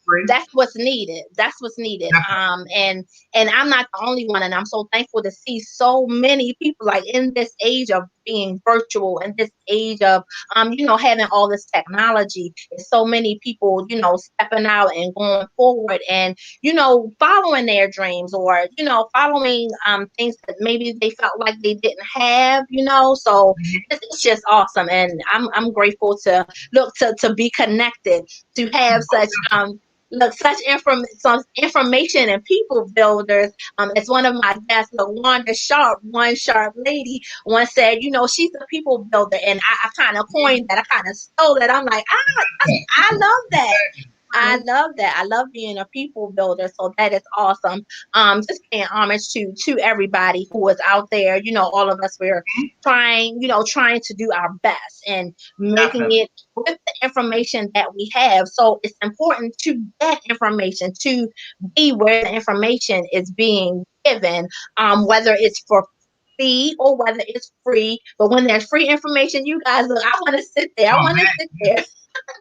Great. that's what's needed. That's what's needed. Definitely. And I'm not the only one, and I'm so thankful to see so many people like in this age of being virtual, and this age of having all this technology, and so many people, stepping out and going forward, and following their dreams, or following things that maybe they felt like they didn't have, so Mhm. it's just awesome, and I'm grateful to look to be connected, to have Oh, such such some information and people builders. It's one of my guests, the Wanda Sharp, one sharp lady, once said, she's a people builder, and I kind of coined that. I kind of stole it. I'm like, I love that. I love that. I love being a people builder. So that is awesome. Just paying homage to everybody who is out there. All of us, we're trying to do our best and making definitely. it with the information that we have. So it's important to get information, to be where the information is being given, whether it's for fee or whether it's free. But when there's free information, you guys look, I want to sit there. I Oh want to man, sit there.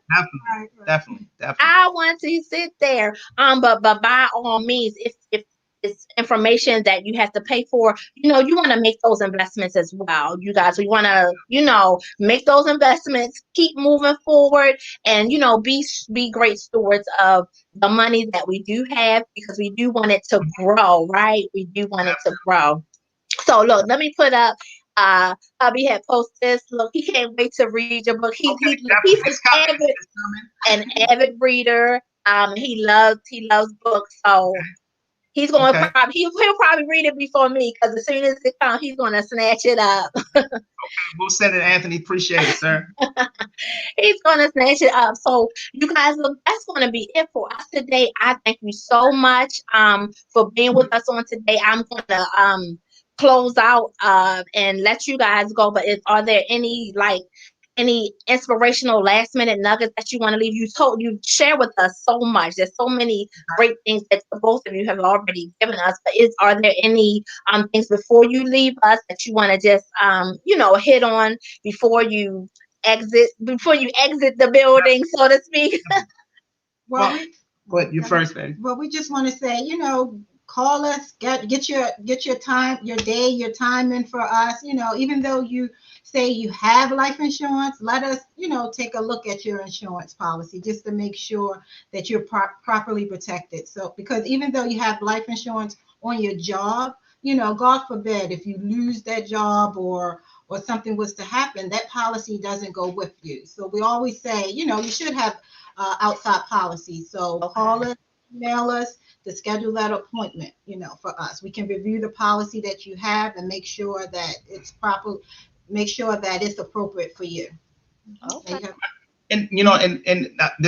definitely, Right, right. definitely, definitely. I want to sit there. But by all means, if it's information that you have to pay for, you want to make those investments as well. You guys, we want to, make those investments, keep moving forward, and be great stewards of the money that we do have, because we do want it to grow, right? We do want it to grow. So look, let me put up. Hubby had posted this. Look, he can't wait to read your book. Okay, He's definitely. It's coming. It's an avid reader. He loves books. So he's going to coming. Okay. he'll probably read it before me, because as soon as it comes, he's going to snatch it up. We'll send it, Anthony. Appreciate it, sir. He's going to snatch it up. So you guys, look, that's going to be it for us today. I thank you so much for being with us on today. I'm going to close out and let you guys go. But are there any inspirational last minute nuggets that you want to leave? You share with us so much. There's so many great things that both of you have already given us. But are there any things before you leave us that you want to just hit on before you exit the building, so to speak? Well, Well, but you first, baby. well, we just want to say, call us, get your time, your day, your time in for us. Even though you say you have life insurance, let us, take a look at your insurance policy just to make sure that you're properly protected. So, because even though you have life insurance on your job, God forbid if you lose that job or something was to happen, that policy doesn't go with you. So we always say, you should have outside policy. So call us, email us to schedule that appointment, for us. We can review the policy that you have and make sure that it's proper, make sure that it's appropriate for you. Okay. And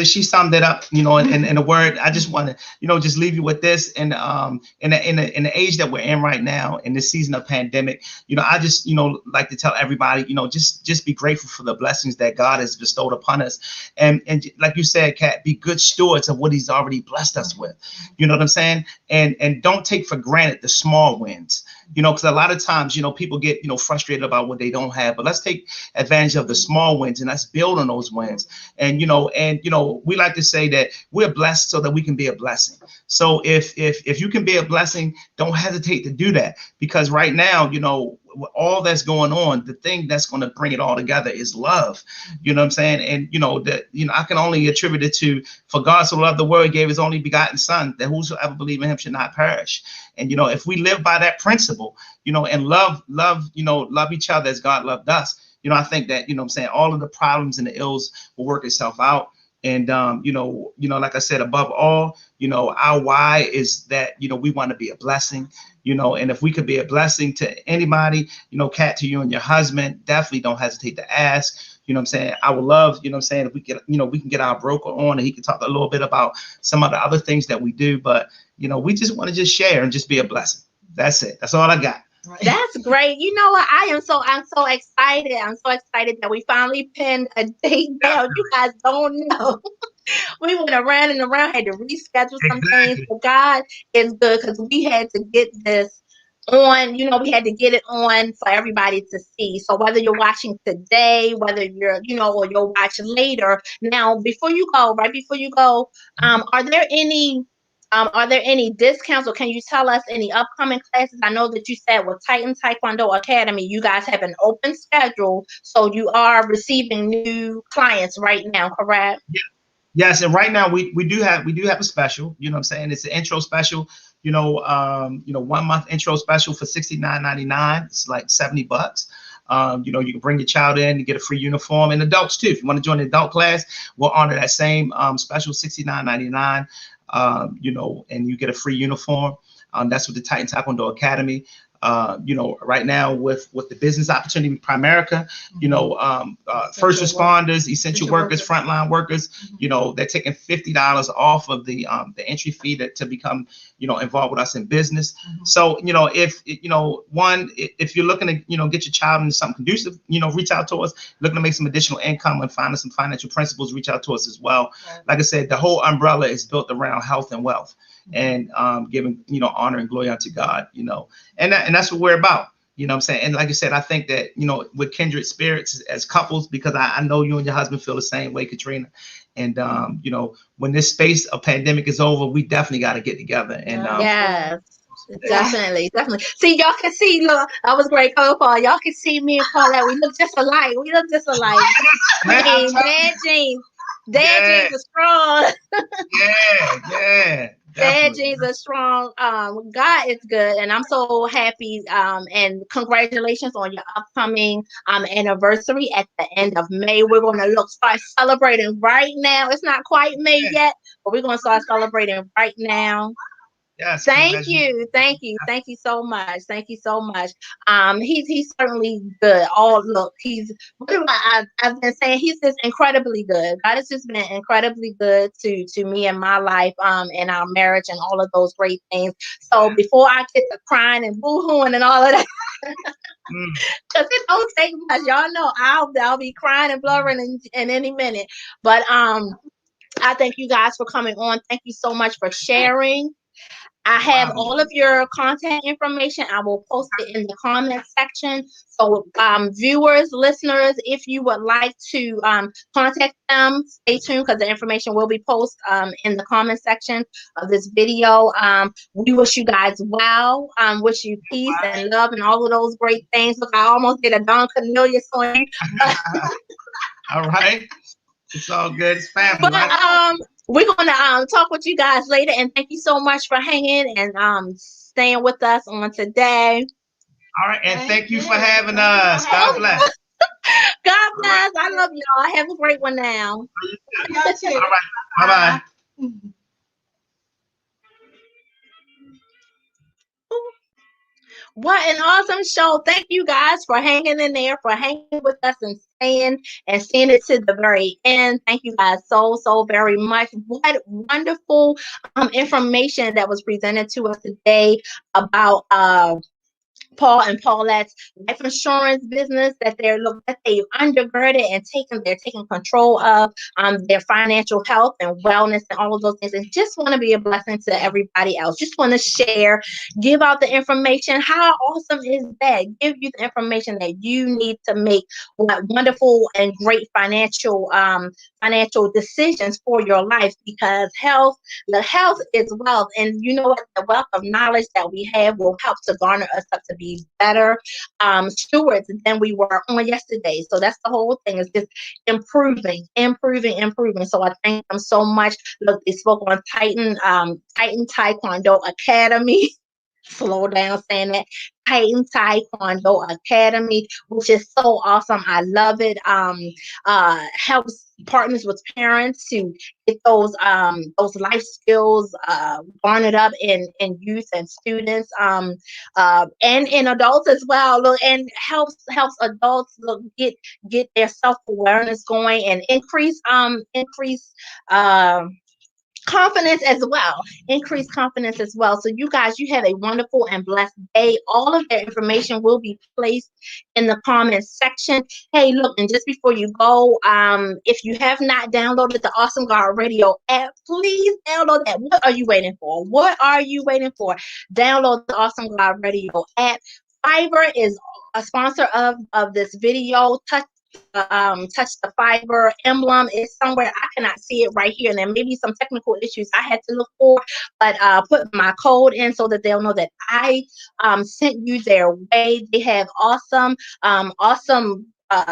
she summed it up, in a word. I just want to, just leave you with this. And in the age that we're in right now, in this season of pandemic, I just like to tell everybody, just be grateful for the blessings that God has bestowed upon us, and like you said, Kat, be good stewards of what He's already blessed us with. You know what I'm saying? And don't take for granted the small wins. Because a lot of times, people get frustrated about what they don't have. But let's take advantage of the small wins, and let's build on those wins. And we like to say that we're blessed so that we can be a blessing. So if you can be a blessing, don't hesitate to do that, because right now, with all that's going on, the thing that's going to bring it all together is love. You know what I'm saying? And I can only attribute it to, for God so loved the world, He gave His only begotten Son, that whosoever believe in Him should not perish. And if we live by that principle, and love each other as God loved us, I think that, all of the problems and the ills will work itself out. And, like I said, above all, our why is that, we want to be a blessing, and if we could be a blessing to anybody, Kat, to you and your husband, definitely don't hesitate to ask. I would love, if we get, we can get our broker on and he can talk a little bit about some of the other things that we do. But, we just want to just share and just be a blessing. That's it. That's all I got. That's great. You know what? I'm so excited. I'm so excited that we finally pinned a date down. You guys don't know. We went around and around, had to reschedule some things, but God is good, because we had to get this on, we had to get it on for everybody to see. So whether you're watching today, whether you're, or you'll watch later. Now, right before you go, are there any discounts, or can you tell us any upcoming classes? I know that you said with Titan Taekwondo Academy, you guys have an open schedule, so you are receiving new clients right now, correct? Yeah. Yes, and right now we do have a special. You know what I'm saying? It's an intro special. 1 month intro special for $69.99. It's like $70. You can bring your child in and get a free uniform, and adults too. If you want to join the adult class, we'll honor that same special $69.99. And you get a free uniform. That's with the Titan Taekwondo Academy. Right now with the business opportunity with Primerica, first responders, essential workers, frontline workers, they're taking $50 off of the entry fee to become, involved with us in business. So, if you're looking to, get your child into something conducive, reach out to us. Looking to make some additional income and find some financial principles, reach out to us as well. Like I said, the whole umbrella is built around health and wealth, and giving, honor and glory unto God, and that's what we're about. You know what I'm saying? And like I said, I think that, with kindred spirits as couples, because I know you and your husband feel the same way, Katrina. And, when this space of pandemic is over, we definitely got to get together. And yes, definitely. See, y'all can see, look, that was great, Paul. Y'all can see me and Paulette. We look just alike. Dad jeans. Dad jeans are strong. Yeah. Dad jeans are strong. God is good, and I'm so happy. And congratulations on your upcoming anniversary at the end of May. We're gonna start celebrating right now. It's not quite May yet, but we're gonna start celebrating right now. Yes. Thank you so much. He's certainly good. I've been saying he's just incredibly good. God has just been incredibly good to me and my life, and our marriage and all of those great things. So before I get to crying and boo-hooing and all of that, because it don't take much, y'all know I'll be crying and blubbering in any minute. But I thank you guys for coming on. Thank you so much for sharing. I have all of your contact information. I will post it in the comment section. So viewers, listeners, if you would like to contact them, stay tuned, because the information will be posted in the comment section of this video. We wish you guys well. Wish you peace and love and all of those great things. Look, I almost did a Don Cornelius on you. All right. It's all good. It's family. But we're gonna talk with you guys later, and thank you so much for hanging and staying with us on today. All right, and thank you for having us. God bless. God bless. I love y'all. Have a great one now. All right. Bye-bye. What an awesome show. Thank you guys for hanging in there, for hanging with us and staying and seeing it to the very end. Thank you guys so very much. What wonderful information that was presented to us today about Paul and Paulette's life insurance business that they've undergirded and they're taking control of their financial health and wellness and all of those things, and just want to be a blessing to everybody else. Just want to share, give out the information. How awesome is that? Give you the information that you need to make wonderful and great financial decisions for your life, because health is wealth, and you know what? The wealth of knowledge that we have will help to garner us up to be better stewards than we were on yesterday. So that's the whole thing, is just improving. So I thank them so much. Look, they spoke on Titan Taekwondo Academy. Slow down saying that. Titan Taekwondo Academy, which is so awesome. I love it. Helps partners with parents to get those life skills garnered up in youth and students, and in adults as well. Look, and helps adults get their self-awareness going and increase confidence as well. Increase confidence as well. So you guys, you have a wonderful and blessed day. All of their information will be placed in the comments section. Hey, look, and just before you go, if you have not downloaded the Awesome God Radio app, please download that. What are you waiting for? What are you waiting for? Download the Awesome God Radio app. Fiverr is a sponsor of this video. Touch the Fiverr emblem. It's somewhere I cannot see it right here, and there may be some technical issues I had to look for, but put my code in so that they'll know that I sent you their way. They have awesome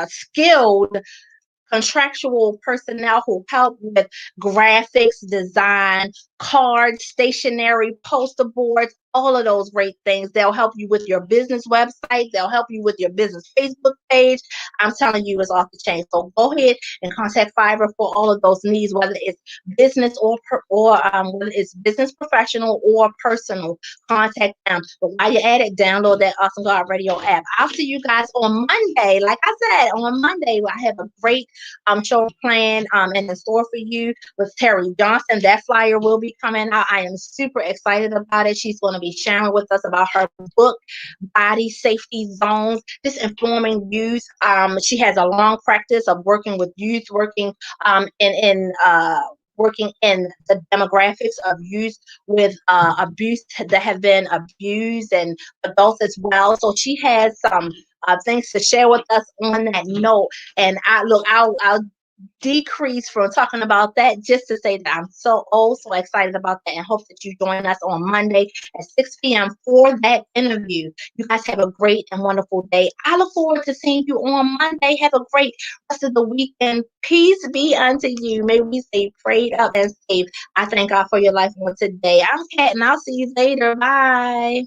skilled contractual personnel who help with graphics, design, cards, stationery, poster boards, all of those great things. They'll help you with your business website. They'll help you with your business Facebook page. I'm telling you, it's off the chain. So go ahead and contact Fiverr for all of those needs, whether it's business or whether it's business professional or personal. Contact them. But while you're at it, download that Awesome God Radio app. I'll see you guys on Monday. Like I said, on Monday, I have a great show planned and in store for you with Terry Johnson. That flyer will be coming out. I am super excited about it. She's going to be sharing with us about her book, Body Safety Zones, just informing youth. She has a long practice of working with youth, working working in the demographics of youth with abuse that have been abused and adults as well. So she has some things to share with us on that note. And I'll decrease from talking about that just to say that I'm so excited about that, and hope that you join us on Monday at 6 p.m. for that interview. You guys have a great and wonderful day. I look forward to seeing you on Monday. Have a great rest of the weekend. Peace be unto you. May we stay prayed up and safe. I thank God for your life on today. I'm Kat, and I'll see you later. Bye.